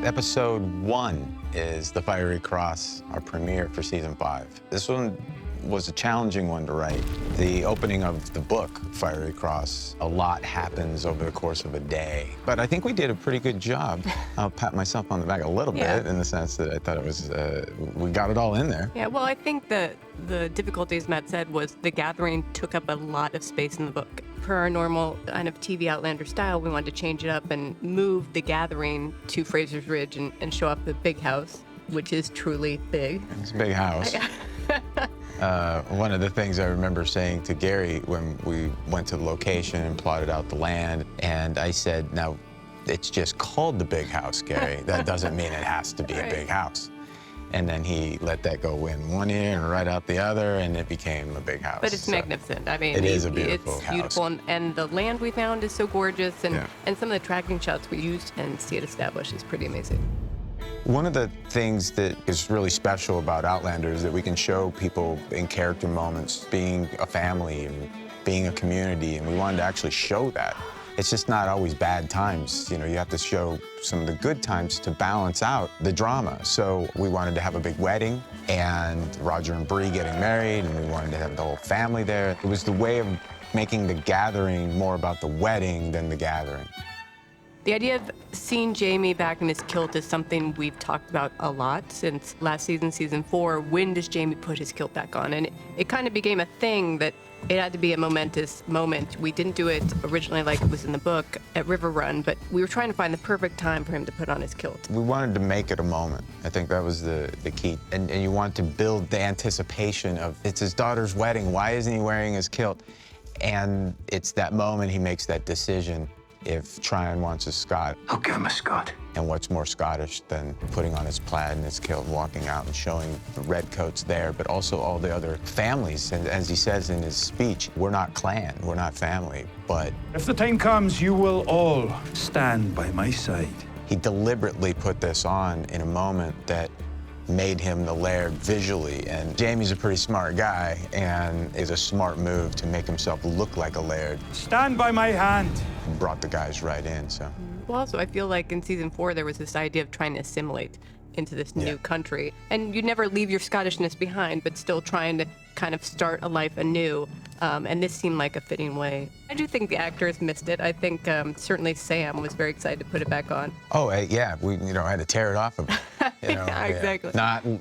Episode 1 is The Fiery Cross, our premiere for season 5. This one was a challenging one to write. The opening of the book, Fiery Cross, a lot happens over the course of a day. But I think we did a pretty good job. I'll pat myself on the back a little bit in the sense that I thought it was, we got it all in there. Yeah, well, I think the difficulty, as Matt said, was the gathering took up a lot of space in the book. Per our normal kind of TV Outlander style, we wanted to change it up and move the gathering to Fraser's Ridge and show off the big house, which is truly big. It's a big house. One of the things I remember saying to Gary when we went to the location and plotted out the land, and I said, now, it's just called the big house, Gary. That doesn't mean it has to be a big house. And then he let that go in one ear and right out the other, and it became a big house. But it's magnificent. I mean, it is a beautiful it's house. Beautiful, and the land we found is so gorgeous, and some of the tracking shots we used and see it established is pretty amazing. One of the things that is really special about Outlander is that we can show people in character moments being a family and being a community, and we wanted to actually show that. It's just not always bad times. You know, you have to show some of the good times to balance out the drama. So we wanted to have a big wedding, and Roger and Bree getting married, and we wanted to have the whole family there. It was the way of making the gathering more about the wedding than the gathering. The idea of seeing Jamie back in his kilt is something we've talked about a lot since last season, season 4. When does Jamie put his kilt back on? And it kind of became a thing that it had to be a momentous moment. We didn't do it originally like it was in the book at River Run, but we were trying to find the perfect time for him to put on his kilt. We wanted to make it a moment. I think that was the key. And you want to build the anticipation of, it's his daughter's wedding, why isn't he wearing his kilt? And it's that moment he makes that decision. If Tryon wants a Scot, I'll give him a Scot. And what's more Scottish than putting on his plaid and his kilt and walking out and showing the red coats there, but also all the other families. And as he says in his speech, we're not clan, we're not family, but... If the time comes, you will all stand by my side. He deliberately put this on in a moment that made him the Laird visually. And Jamie's a pretty smart guy, and is a smart move to make himself look like a Laird. Stand by my hand. Brought the guys right in, so. Well, also, I feel like in season 4, there was this idea of trying to assimilate into this new country. And you never leave your Scottishness behind, but still trying to kind of start a life anew. And this seemed like a fitting way. I do think the actors missed it. I think certainly Sam was very excited to put it back on. Oh, yeah, we had to tear it off of him. Yeah, exactly.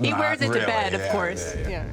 He wears it really, to bed, of course. Yeah.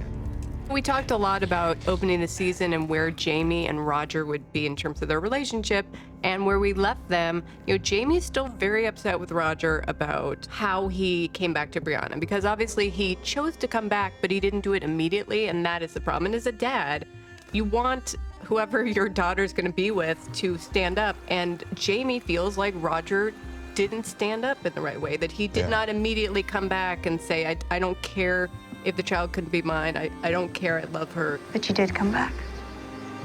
We talked a lot about opening the season and where Jamie and Roger would be in terms of their relationship, and where we left them. You know, Jamie's still very upset with Roger about how he came back to Brianna, because obviously he chose to come back, but he didn't do it immediately, and that is the problem. And as a dad, you want whoever your daughter's going to be with to stand up, and Jamie feels like Roger didn't stand up in the right way, that he did not immediately come back and say, I don't care if the child couldn't be mine. I don't care. I love her. But you did come back,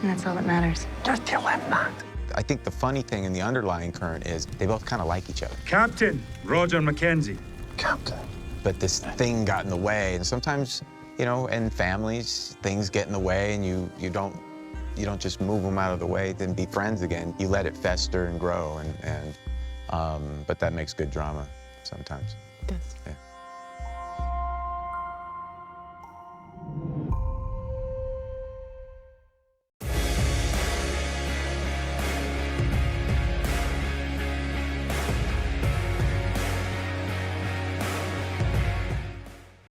and that's all that matters. Just tell him that. I think the funny thing in the underlying current is they both kind of like each other. Captain Roger Mackenzie. Captain. But this thing got in the way, and sometimes, you know, in families, things get in the way, and you don't just move them out of the way and be friends again. You let it fester and grow, but that makes good drama sometimes. It does. Yeah.